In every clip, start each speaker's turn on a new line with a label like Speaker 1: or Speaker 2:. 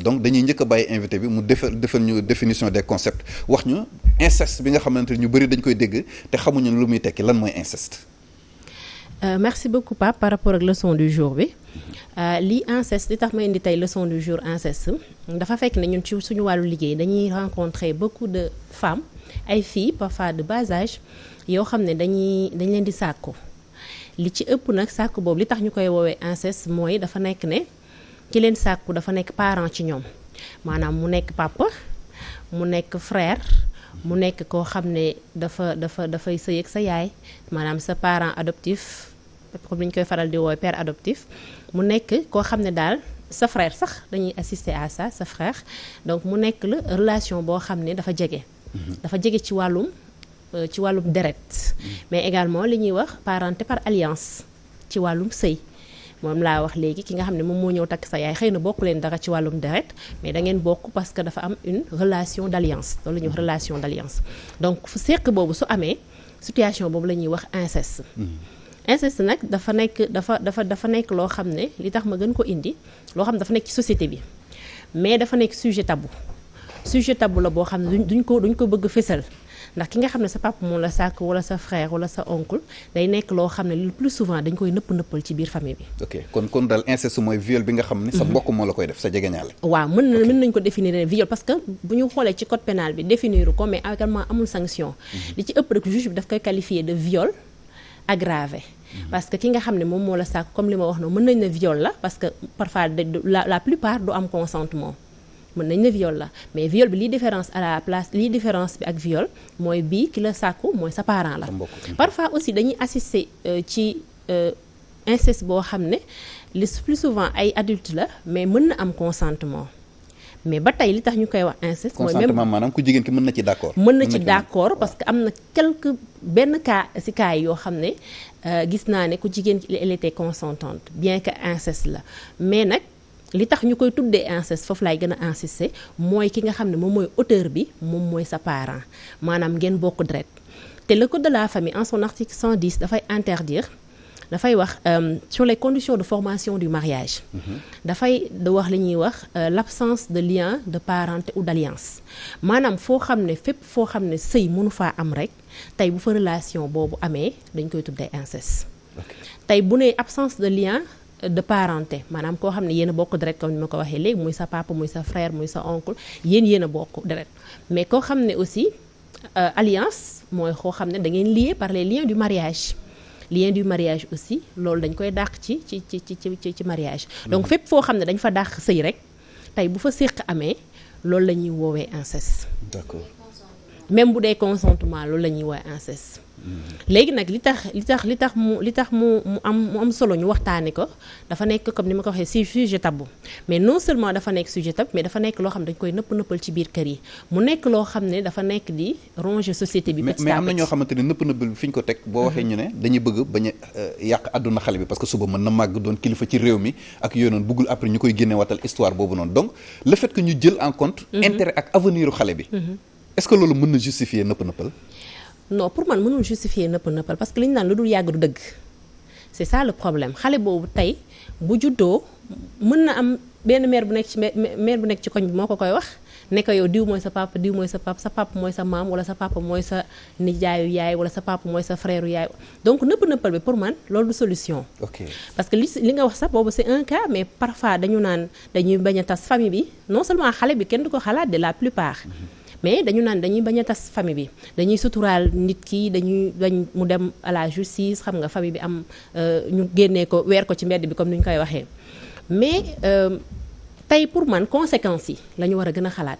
Speaker 1: donc dañuy njëkk a bàyyi invité bi mu defal ñu définition des concepts wax ñu inceste bi nga xamante ne ñu bëri dañ koy dégg te xamuñu lu muy tekki lan mooy inceste.
Speaker 2: Merci beaucoup Pape par rapport ak leçon du jour bi lii inceste li tax ma indi tey leçon du jour inceste dafa fekk ne ñun ci suñu wàllu liggéey dañuy rencontrer beaucoup de femmes ay filles parfois de bas âge yoo xam ne dañ leen di sàkku li ci ëpp nag sàkku boobu li tax ñu koy woowee inceste mooy dafa nekk ne ki leen sàkku dafa nekk parent ci ñoom maanaam mu nekk papa mu nekk frère mu nekk koo xam ne dafay sëy ak sa yaay maanaam sa parent adoptif comme ni ñu koy faral di woowee père adoptif mu nekk koo xam ne daal sa frère sax dañuy assister à ça sa frère donc mu nekk la relation boo xam ne dafa jege. dafa jege ci wàllum deret mais également li ñuy wax parenté par alliance ci wàllum sëy moom laa wax léegi ki nga xam ne moom moo ñëw takk sa yaay xëy na bokk leen dara ci wàllum deret mais da ngeen bokk parce que dafa am une relation d'alliance loolu la ñuy wax relation d'alliance donc fu seq boobu su amee situation boobu la ñuy wax inceste. inceste nag dafa nekk loo xam ne li tax ma gën ko indi loo xam ne dafa nekk ci société bi mais dafa nekk sujet tabou la boo xam ne duñ ko bëgg fësal ndax ki nga xam ne sa papa moom la sàkk wala sa frère wala sa oncle day nekk loo xam ne le plus souvent dañ koy nëppal ci biir famille bi. ok
Speaker 1: kon daal inceste mooy viol bi nga xam ne. sa mbokk moo la koy def sa jegeñaale.
Speaker 2: waaw mën nañ ko définir viol parce que bu ñu xoolee ci code pénal bi définir ko mais également amul sanction. li ci ëpp rek juge bi daf koy qualifier de viol aggravé. parce que ki nga xam ne moom moo la sàkk comme li ma wax noonu mën nañ ne viol la parce que parfois la plupart du am consentement. mën nañ ne viol la mais viol bi liy différence bi ak viol mooy bii ki la sàkku mooy sa parent la parfois aussi dañuy assister ci inceste boo xam ne le plus souvent ay adulte la mais mën na am consentement mais ba tey li tax ñu koy wax inceste mooy même
Speaker 1: consentement maanaam ku jigéen ki mën na ci d'accord
Speaker 2: parce que am na benn cas ci cas yi yoo xam ne gis naa ne ku jigéen ki elle était consentante bien que inceste la mais nag li tax ñu koy tuddee inceste foofu laay gën a insister mooy ki nga xam ne moom mooy auteur bi moom mooy sa parent maanaam ngeen bokk deret te le code de la famille en son article 110 dafay wax sur les conditions de formation du mariage dafay da wax li ñuy wax l'absence de lien de parenté ou d'alliance maanaam fépp foo xam ne sëy mënu faa am rek tey bu fa relation boobu amee dañ koy tuddee inceste tey bu ne absence de lien de parenté maanaam koo xam ne yéen a bokk deret comme ni ma ko waxee léegi muy sa papa muy sa frère muy sa oncle yéen a bokk deret mais koo xam ne aussi alliance mooy koo xam ne da ngeen lié par les liens du mariage aussi loolu dañ koy dàq ci mariage donc fépp foo xam ne dañ fa dàq sëy rek tey bu fa séq amee loolu la ñuy woowee inceste.
Speaker 1: D'accord.
Speaker 2: même bu dee consentement loolu la ñuy woowee inceste. léegi nag li tax mu am solo ñu waxtaane ko dafa nekk comme ni ma ko waxee sujet tabou mais non seulement dafa nekk sujet tabou mais dafa nekk loo xam ne dañ koy nëppal ci biir kër yi mu nekk loo xam ne dafa nekk di ronger société bi.
Speaker 1: mais am na ñoo xamante ne nëppal fi ñu ko teg boo waxee ñu ne dañuy bëgg bañ a yàq àdduna xale bi parce que suba mën na màgg doon kilifa ci réew mi ak yooyu noonu bëggul après ñu koy génne watal histoire boobu noonu donc le fait que ñu jël en compte. intérêt ak avenir u xale bi. est-ce que loolu mën na justifier nëppal.
Speaker 2: non pour man mënul justifier nëppal parce que li ñu naan lu dul yàgg du dëgg c'est ça le problème xale boobu tey bu juddoo mën na am benn mère bu nekk ci koñ bi moo ko koy wax ne ko yow diw mooy sa papa sa papa mooy sa maam wala sa papa mooy sa nijaayu yaay wala sa papa mooy sa frère yaay donc nëppal bi pour man loolu du solution.
Speaker 1: ok
Speaker 2: parce que li nga wax sax boobu c'est un cas mais parfois dañu naan dañuy bañ a tas famille bi non seulement xale bi kenn du ko xalaat de la plupart. mais dañu naan dañuy bañ a tas famille bi dañuy suturaal nit ki dañuy bañ mu dem à la justice xam nga famille bi am ñu génnee ko weer ko ci mbedd bi comme ni ñu koy waxee mais tey pour man conséquences yi la ñu war a gën a xalaat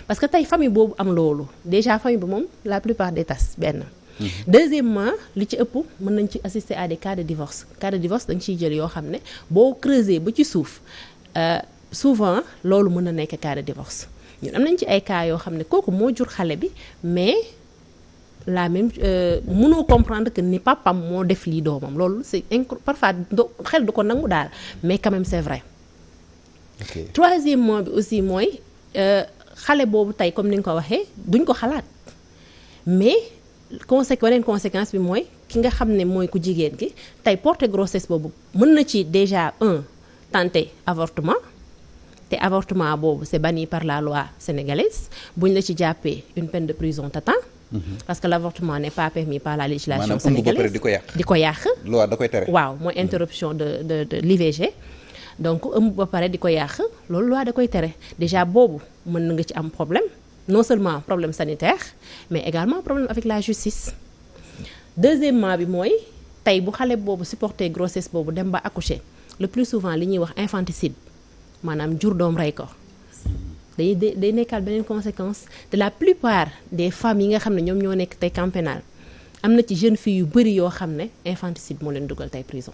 Speaker 2: parce que tey famille boobu am loolu déjà famille bi moom la plupart des tas benn. deuxièmement li ci ëpp mën nañ ci assister à des cas de divorce dañ ciy jël yoo xam ne boo creuser ba ci suuf souvent loolu mën na nekk cas de divorce. ñun am nañ ci ay cas yoo xam ne kooku moo jur xale bi mais la même mënoo comprendre que ni papam moo def lii doomam loolu c'est parfois xel du ko nangu daal mais quand même c'est vrai. Okay. Troisièmement bi aussi mooy xale boobu tey comme ni nga ko waxee duñ ko xalaat mais beneen conséquence bi mooy ki nga xam ne mooy ku jigéen ki tey porter grossesse boobu mën na ci déjà tenter avortement. te avortement boobu c'est banni par la loi sénégalaise buñ la ci jàppee une peine de prison t'attend. Parce que l'avortement n'est pas permis par la législation sénégalaise. di ko yàq.
Speaker 1: loi da koy tere.
Speaker 2: waaw mooy interruption de l'IVG. donc ëmb ba pare di ko yàq loolu loi da koy tere déjà boobu mën na nga ci am problème non seulement problème sanitaire mais également problème avec la justice. Deuxièmement bi mooy tey bu xale boobu supporter grossesse boobu dem ba accoucher le plus souvent li ñuy wax infanticide maanaam jur doom rey ko day nekkaat beneen conséquence de la plupart des femmes yi nga xam ne ñoom ñoo nekk tey camp pénal am na ci jeunes filles yu bëri yoo xam ne infanticide moo leen dugal tey prison.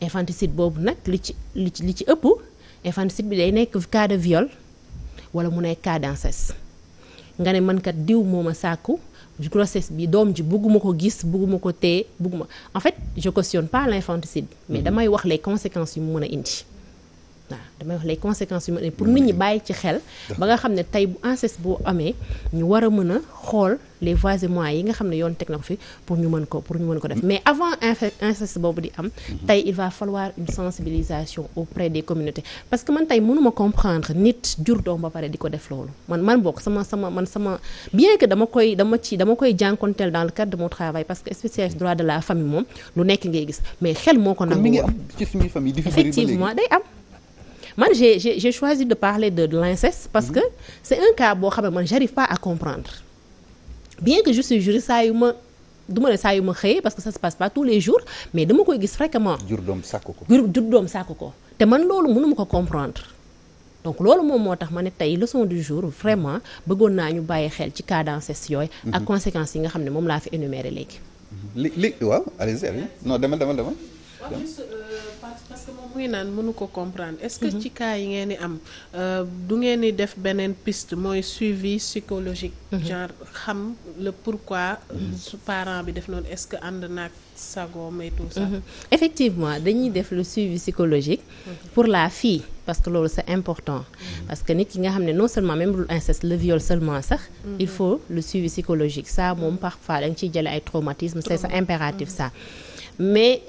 Speaker 2: Infanticide boobu nag li ci ëpp infanticide bi day nekk cas de viol wala mu nekk cas d'inceste nga ne man kat diw moo ma sàkku grossesse bi doom ji bugguma ko gis bugguma ko téye bugguma en fait je cautionne pas l'infanticide mais damay wax les conséquences yu mu mën a indi waaw damay wax les conséquences yu mën a indi pour nit ñi bàyyi ci xel ba nga xam ne tey bu inceste boo amee ñu war a mën a xool les voies et moyens yi nga xam ne yoon teg na ko fi pour ñu mën ko def mais avant inceste boobu di am tey il va falloir une sensibilisation auprès des communautés parce que man tey mënuma comprendre nit jur doom ba pare di ko def loolu man bokk sama bien que dama koy jànkonteel dans le cadre de mon travail parce que spécialiste droit de la famille moom lu nekk ngay gis mais xel moo ko nangu effectivement day am man j'ai choisi de parler de l'inceste parce que c'est un cas boo xam ne man j'arrive pas à comprendre bien que je suis juriste saa yu ma xëyee parce que ça se passe pas tous les jours mais dama koy gis fréquemment jur doom sàkku ko te man loolu mënuma ko comprendre donc loolu moom moo tax ma ne tey leçon du jour vraiment bëggoon naa ñu bàyyi xel ci cas d'inceste yooyu ak conséquences yi nga xam ne moom laa fi énuméré léegi
Speaker 1: li waaw allez-y non demal
Speaker 3: parce que moom muy naan mënu ko comprendre est-ce que ci cas yi ngeen di am du ngeen di def beneen piste mooy suivi psychologique genre xam le pourquoi su parent bi def noonu est-ce que ànd naag sagoom et tout ça
Speaker 2: effectivement dañuy def le suivi psychologique pour la fille parce que loolu c'est important parce que nit ki nga xam ne non seulement même lu inceste le viol seulement sax il faut le suivi psychologique ça moom parfois da nga ciy jële ay traumatisme c'est ça impératif ça mais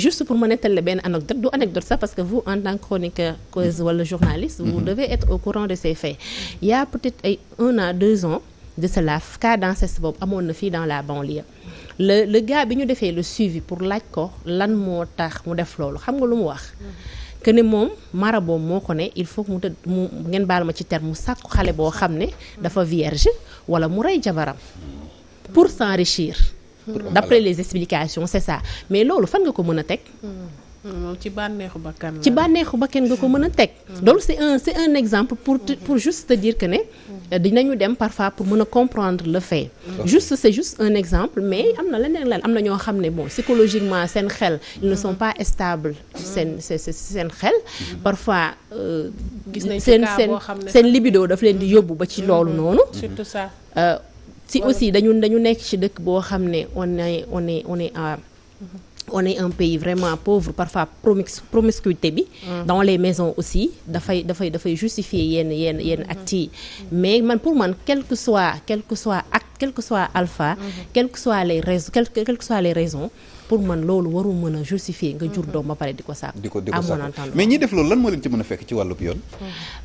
Speaker 2: juste pour ma nettali benn anecdote du anecdote sax parce que vous en tant que chroniqueuse wala journaliste vous devez être au courant de ces faits il y a peut-être ay 1 an 2 ans de cela cas d'inceste boobu amoon na fii dans la banlieue le gars bi ñu defee le suivi pour laaj ko lan moo tax mu def loolu xam nga lu mu wax que ne moom maraboom moo ko ne il faut que mu ngeen baal ma ci terme mu sàkku xale boo xam ne dafa vierge wala mu rey jabaram pour s'enrichir d'après les explications c'est ça mais loolu fan nga ko mën a teg
Speaker 3: moom ci bànneexu bakkan
Speaker 2: nga ko mën a teg donc c'est un exemple pour juste te dire que ne dinañu dem parfois pour mën a comprendre le fait c'est juste un exemple mais am na leneen am na ñoo xam ne bon psychologiquement seen xel ils ne sont pas stables seen xel parfois seen libido daf leen di yóbbu ba ci loolu noonu
Speaker 3: surtout ça
Speaker 2: si aussi dañu nekk ci dëkk boo xam ne on est un pays vraiment pauvre parfois promiscuité bi dans les maisons aussi dafay justifier yenn actes yi mais pour man quel que soit acte quel que soit alpha quelles que soient les raisons pour man loolu warul mën a justifier nga jur doom ba pare di ko sàkk à mon entendement
Speaker 1: mais ñi def loolu lan moo leen ci mën a fekk ci wàllub yoon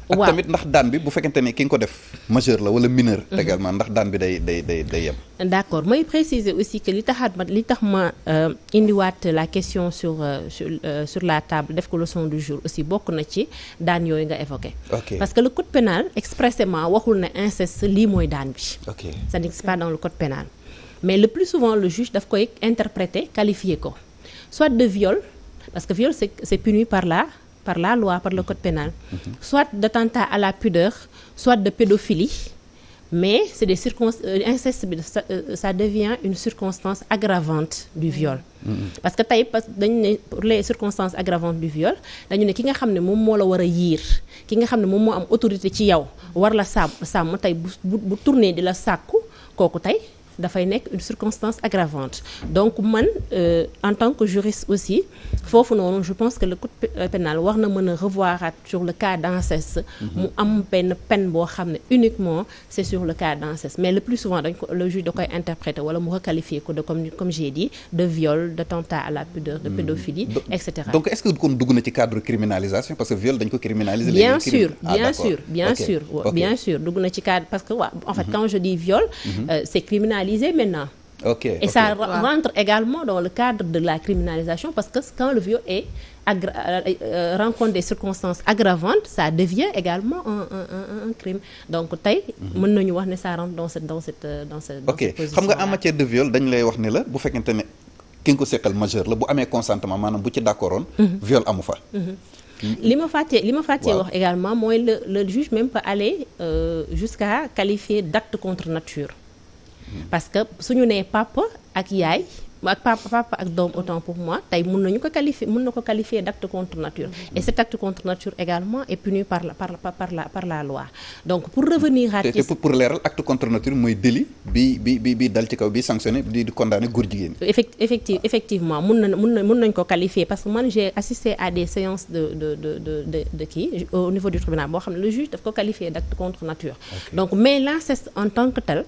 Speaker 1: ak tamit ndax daan bi bu fekkente ne ki nga ko def majeur la wala mineur également ndax daan bi day yem
Speaker 2: d'accord may préciser aussi que li tax ma indiwaat la question sur la table def ko leçon du jour aussi bokk na ci daan yooyu nga évoqué parce que le code pénal expressément waxul ne inceste lii mooy daan bi ça n'existe pas dans le code pénal mais le plus souvent le juge daf koy interpréter qualifier ko soit de viol parce que viol c'est puni par la loi par le code pénal soit d'attentat à la pudeur soit de pédophilie mais c'est des inceste bi ça devient une circonstance aggravante du viol parce que tey dañu ne pour les circonstances aggravantes du viol dañu ne ki nga xam ne moom moo la war a yiir ki nga xam ne moom moo am autorité ci yow war la sàmm tey bu tourner di la sàkku kooku tey dafay nekk une circonstance aggravante donc man en tant que juriste aussi foofu noonu je pense que le code pénal war na mën a revoir sur le cas d'inceste mu am benn peine boo xam ne uniquement c'est sur le cas d'inceste mais le plus souvent le juge da koy interpréter wala mu requalifier ko de comme j'ai dit de viol d'attentat à la pudeur de pédophilie etc.
Speaker 1: donc est-ce que kon dugg na ci cadre criminalisation parce que viol dañ ko criminaliser
Speaker 2: bien sûr dugg na ci cadre parce que en fait quand je dis viol c'est criminalisé maintenant. Et ça rentre également dans le cadre de la criminalisation parce que quand le viol est rencontre des circonstances aggravantes ça devient également un crime donc tey mën nañu wax ne ça rentre dans cette position.
Speaker 1: Xam nga en matière de viol dañ lay wax ne la bu fekkente ne ki nga ko seqal majeur la bu amee consentement maanaam bu ci d'accordoon viol amu fa.
Speaker 2: li ma fàttee wax également mooy le juge même peut aller jusqu'à qualifier d'acte contre nature parce que suñu nee papa ak yaay ak papa ak doom autant pour moi tey mën na ko qualifier d'acte contre nature et cet acte contre nature également est puni par la loi donc pour revenir à
Speaker 1: pour leeral acte contre nature mooy délit bi dal ci kaw bi sanctionné di condamné góor jigéen
Speaker 2: effectivement mën nañ ko qualifier parce que man j'ai assisté à des séances de kii au niveau du tribunal boo xam ne le juge daf ko qualifier d'acte contre nature donc mais l'inceste en tant que tel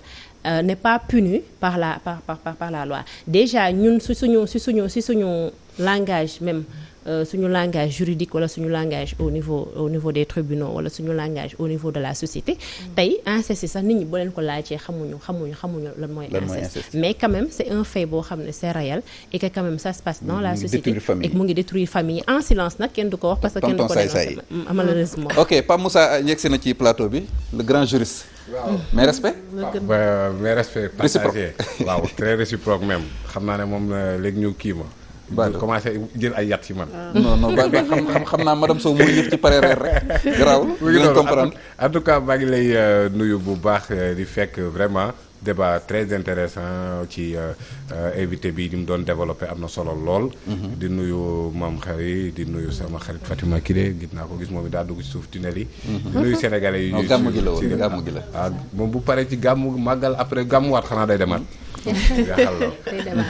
Speaker 2: n'est pas puni par la loi déjà ñun si suñu langage même suñu langage juridique wala suñu langage au niveau des tribunaux wala suñu langage au niveau de la société tey inceste sax nit ñi boo leen ko laajee xamuñu lan mooy inceste mais quand même c'est un fait boo xam ne c'est réel et que quand même ça se passe dans la société et que mu ngi détruire famille en silence nag kenn du ko wax parce que kenn du ko dénoncer malheureusement.
Speaker 1: Ok Pape Moussa yegsi na ci plateau bi le grand juriste.
Speaker 4: waaw
Speaker 1: mes respects.
Speaker 4: mes respects partagés. waaw très réciproque même xam naa ne moom léegi ñu kii ma. ñu commencé jël ay yat ci man.
Speaker 1: non ba xam naa madame Sow mooy yëf ci pare reer rek. garaaw dinañ comprendre.
Speaker 4: en tout cas maa ngi lay nuyu bu baax di fekk vraiment débat très intéressant ci invité bi ni mu doon développé am na solo lool. di nuyu maam xarit di nuyu sama xarit Fatima Kide gis naa ko gis moom it daa dugg ci suuf tunnel yi. di nuyu sénégalais yi.
Speaker 1: gàmm gi la woon gàmm gi la.
Speaker 4: waaw moom bu paree ci gàmm màggal après gàmmuwaat xanaa day demaat.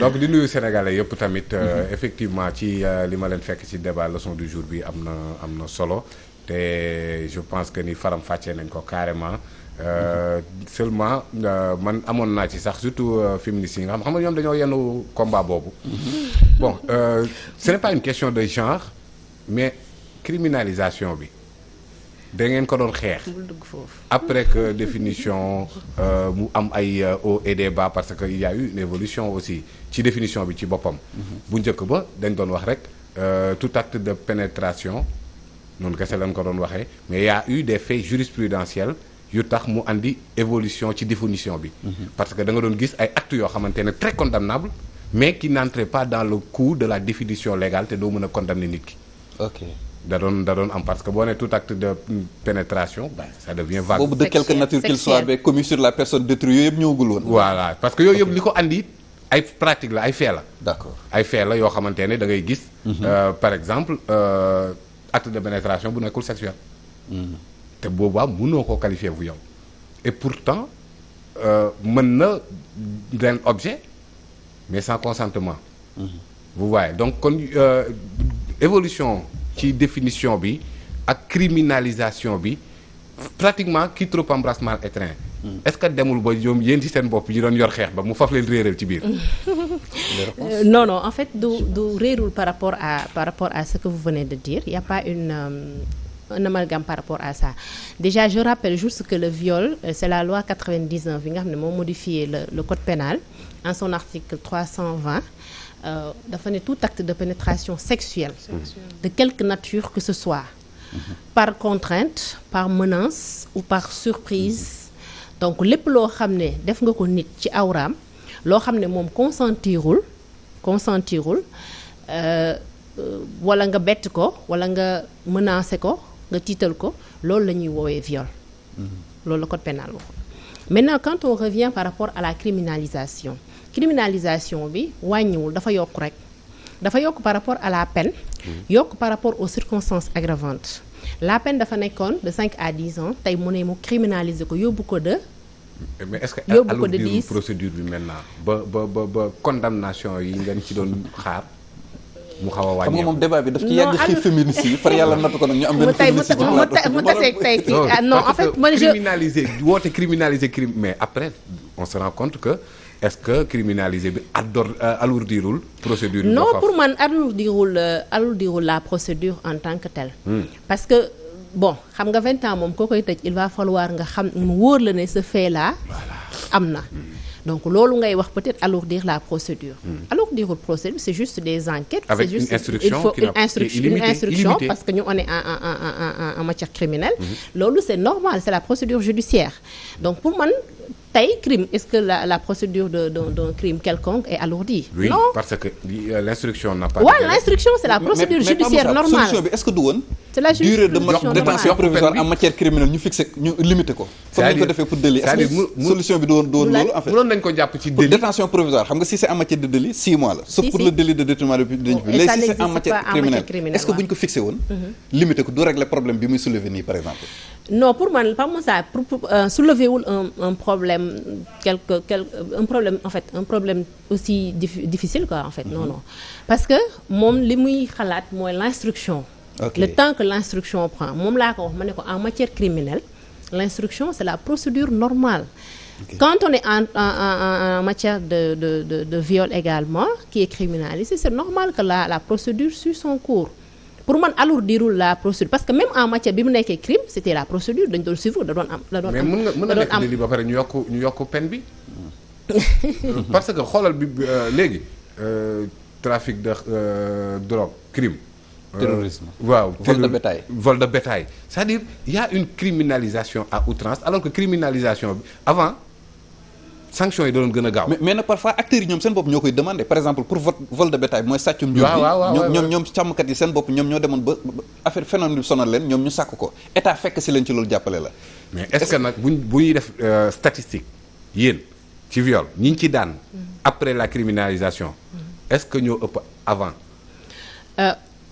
Speaker 4: donc di nuyu sénégalais yëpp tamit effectivement ci li ma leen fekk ci débat leçon du jour bi am na solo te je pense que ni faram fàccee nañ ko carrément seulement man amoon naa ci sax surtout féministes yi nga xam nga ñoom dañoo yenu combat boobu bon ce n'est pas une question de genre mais criminalisation bi da ngeen ko doon xeex après que définition mu am ay hauts et des bas parce que il y a eu une évolution aussi ci définition bi ci boppam bu njëkk ba dañ doon wax rek tout acte de pénétration noonu kese lañ ko doon waxee mais il y a eu des faits jurisprudentiels yu tax mu andi évolution ci définition bi parce que da nga doon gis ay actes yoo xamante ne très condamnables mais qui n'entraient pas dans le coup de la définition légale te doo mën a condamner nit ki da doon am parce que boo nee tout acte de pénétration ça devient vague.
Speaker 1: boobu de quelque nature qu'il soit ba commis sur la personne détruite yooyu yëpp ñëwagul woon.
Speaker 4: voilà parce que yooyu yëpp li ko andi ay pratique la ay fait la.
Speaker 1: d'accord
Speaker 4: ay fait la yoo xamante ne da ngay gis. par exemple acte de pénétration bu nekkul sexuel. te boobaa mënoo koo qualifier bu yow. et pourtant mën na den objet mais sans consentement. vous voyez donc kon évolution. ci définition bi ak criminalisation bi pratiquement qui trop embrasse mal étreint. est-ce que demul ba ñoom yéen ci seen bopp yi doon yor xeex ba mu faf leen réeral ci biir.
Speaker 2: non en fait du réerul par rapport à ce que vous venez de dire il y a pas un amalgame par rapport à ça déjà je rappelle juste que le viol c'est la loi 99 bi nga xam ne moo modifié le code pénal en son article 320. dafa ne tout acte de pénétration sexuelle de quelque nature que ce soit par contrainte par menace ou par surprise donc lépp loo xam ne def nga ko nit ci awraam loo xam ne moom consentirul wala nga bett ko wala nga menacer ko nga tiital ko loolu la ñuy woowee viol loolu la code pénal waxoon maintenant quand on revient par rapport à la criminalisation bi wàññiwul dafa yokk rek dafa yokk par rapport à la peine yokk par rapport aux circonstances aggravantes la peine dafa nekkoon de 5 à 10 ans tey mu ne mu criminaliser ko yóbbu ko de
Speaker 4: mais est-ce que
Speaker 2: yóbbu ko de
Speaker 4: alourdir
Speaker 2: 10
Speaker 4: procédure bi maintenant ba condamnation yi ngeen ci doon xaar mu xaw a wàññeeku.
Speaker 1: xam nga moom débat bi daf ci yàgg
Speaker 2: Non,
Speaker 1: xëy féministe yi far yàlla nattu ko nag ñu am benn féministe ci plateau
Speaker 2: mu taseeg tey kii non en
Speaker 4: parce
Speaker 2: fait
Speaker 4: que
Speaker 2: man je
Speaker 4: criminaliser crime mais après on se rend compte que est-ce que criminaliser bi alourdirul procédure bi.
Speaker 2: non pour man alourdirul la procédure en tant que telle. parce que bon xam nga 20 ans moom koo koy tëj il va falloir nga xam mu wóor la ne ce fait là am na. donc loolu ngay wax peut-être alourdir la procédure. Alourdirul procédure c'est juste des enquêtes.
Speaker 4: Avec
Speaker 2: c'est juste
Speaker 4: une instruction
Speaker 2: il faut
Speaker 4: qui
Speaker 2: une instruction
Speaker 4: illimitée.
Speaker 2: parce que ñu on est en matière criminelle. loolu c'est normal c'est la procédure judiciaire donc pour man. tey crime est-ce que la procédure d'un crime quelconque est alourdie?
Speaker 4: Oui,
Speaker 2: non
Speaker 4: parce que l'instruction n'a pas.
Speaker 2: waaw l'instruction c'est la procédure judiciaire normale.
Speaker 1: solution bi est-ce que du woon.
Speaker 2: c'est la
Speaker 1: durée de
Speaker 2: juridiction
Speaker 1: détention
Speaker 2: normale.
Speaker 1: provisoire en matière criminelle ñu fixé ñu limité ko. comme ni ñu ko defee pour délit est-ce que solution bi du woon loolu en fait.
Speaker 4: mënoon nañu ko jàpp ci
Speaker 1: pour
Speaker 4: délit.
Speaker 1: détention provisoire xam nga si c'est en matière de délit 6 mois la. sauf
Speaker 2: Si,
Speaker 1: pour
Speaker 2: si.
Speaker 1: le délit de détournement de deniers publics.
Speaker 2: Et ça
Speaker 1: léegi si c'est en
Speaker 2: n'existe
Speaker 1: matière
Speaker 2: pas en matière
Speaker 1: criminelle
Speaker 2: criminelle,
Speaker 1: est-ce que bu ñu
Speaker 2: waaw.
Speaker 1: ko fixé woon. limité ko du régler problème bi muy soulever nii par exemple.
Speaker 2: non pour man pas moi ça soulever wul un problème un problème en fait un problème aussi difficile quoi en fait non parce que moom li muy xalaat mooy l'instruction.
Speaker 1: Ok.
Speaker 2: Le temps que l'instruction prend moom laa ko wax ma ne ko en matière criminelle l'instruction c'est la procédure normale.
Speaker 1: Ok.
Speaker 2: Quand on est en matière de viol également qui est criminalisé c'est normal que la procédure suit son cours. Pour man alourdirul la procédure parce que même en matière bi mu nekkee crime c'était la procédure dañ doon suivre da doon am.
Speaker 4: mais mën na nekk délit ba pare ñu yokk peine bi. parce que xoolal bi léegi trafic de drogue crime.
Speaker 1: Terrorisme.
Speaker 4: waaw
Speaker 1: Vol de bétail.
Speaker 4: vol de bétail c'est-à-dire il y a une criminalisation à outrance alors que criminalisation bi avant sanction yi da doon gën a gaaw.
Speaker 1: mais nag parfois acteurs yi ñoom seen bopp ñoo koy demander par exemple pour vol de bétail mooy sàccum jur bi ñoom càmmkat yi seen bopp ñoom ñoo demoon ba affaire phénomène bi sonal leen ñoom ñu sàkk ko état fekk si leen ci loolu jàppale la.
Speaker 4: mais est-ce que nag bu ñuy def statistique yéen ci viol ñi ñu ci daan après la criminalisation est-ce que ñoo ëpp avant.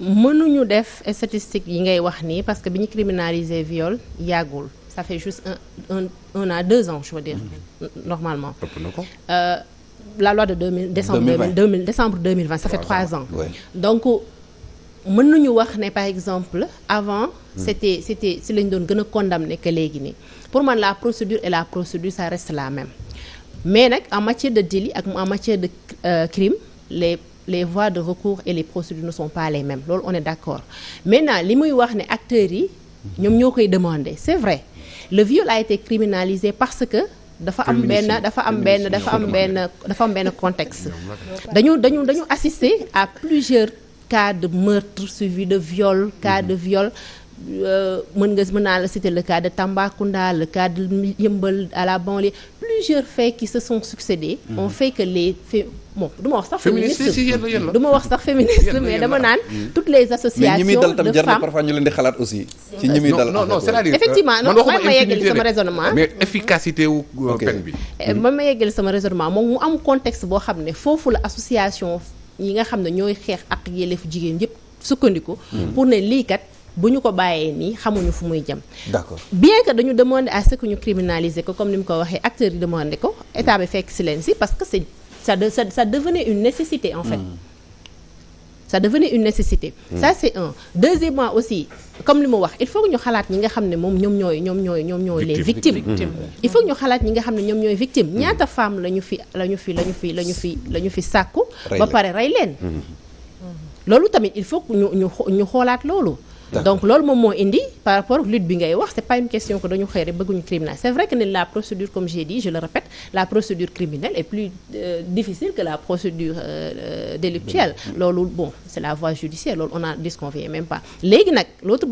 Speaker 2: mënuñu def statistique yi ngay wax nii parce que bi ñu criminaliser viol yàggul ça fait juste un à 2 ans je veux dire normalement.
Speaker 4: ëpp na ko.
Speaker 2: La loi de décembre 2020 ça fait 3 ans.
Speaker 1: Ouais.
Speaker 2: Donc mën nañu wax ne par exemple avant c'était si lañ doon gën a condamner que léegi nii pour man la procédure et la procédure ça reste la même mais nag en matière de délit ak en matière de crime les voies de recours et les procédures ne sont pas les mêmes loolu on est d'accord maintenant li muy wax ne acteurs yi ñoom ñoo koy demander c'est vrai le viol a été criminalisé parce que dafa am benn contexte dañu assister à plusieurs cas de meurtre suivi de viol cas de viol mën naa la citer le cas de Tambacounda le cas de Yeumbeul à la banlieue plusieurs faits qui se sont succédés ont fait que les bon du ma wax sax féministe du ma wax sax féministe mais dama naan toutes les associations
Speaker 1: mais ñi muy dal tam
Speaker 2: de
Speaker 1: jar na
Speaker 2: femmes
Speaker 1: parfois ñu leen di xalaat aussi ci ñi muy dal
Speaker 4: non c'est-à-dire
Speaker 2: effectivement non man ma yeggali sama raisonnement
Speaker 4: mais efficacité wu peine bi
Speaker 2: man ma yeggali sama raisonnement moom mu am contexte boo xam ne foofu la association yi nga xam ne ñooy xeex ak yelleefu jigéen yëpp sukkandiku pour ne lii kat bu ñu ko bàyyee nii xamuñu fu muy jëm.
Speaker 1: D'accord.
Speaker 2: Bien que dañu demander à ce que ñu criminaliser ko comme ni mu ko waxee acteurs yi demander ko état bi fekk si leen si parce que ça devenait une nécessité en fait. Ça devenait une nécessité. Ça c'est un. Deuxièmement aussi comme li mu wax il faut que ñu xalaat ñi nga xam ne moom ñoom ñooy les victimes. Il faut que ñu xalaat ñi nga xam ne ñoom ñooy victimes ñaata femmes la ñu fi sàkku. ba pare rey leen. loolu tamit il faut que ñu xoolaat loolu. Donc loolu moom moo indi par rapport ak lutte bi ngay wax c'est pas une question que dañu xëy rek bëgguñu criminaliser c'est vrai que la procédure comme j'ai dit je le répète la procédure criminelle est plus difficile que la procédure délictuelle loolu bon c'est la voie judiciaire loolu on en disconvient même pas léegi nag l'autre